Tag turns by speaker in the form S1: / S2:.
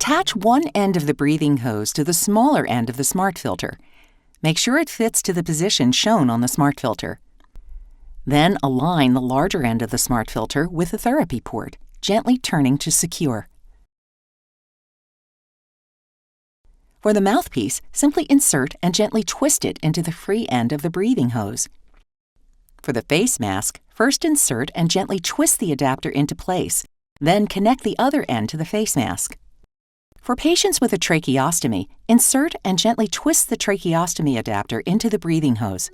S1: Attach one end of the breathing hose to the smaller end of the smart filter. Make sure it fits to the position shown on the smart filter. Then align the larger end of the smart filter with the therapy port, gently turning to secure. For the mouthpiece, simply insert and gently twist it into the free end of the breathing hose. For the face mask, first insert and gently twist the adapter into place, then connect the other end to the face mask. For patients with a tracheostomy, insert and gently twist the tracheostomy adapter into the breathing hose.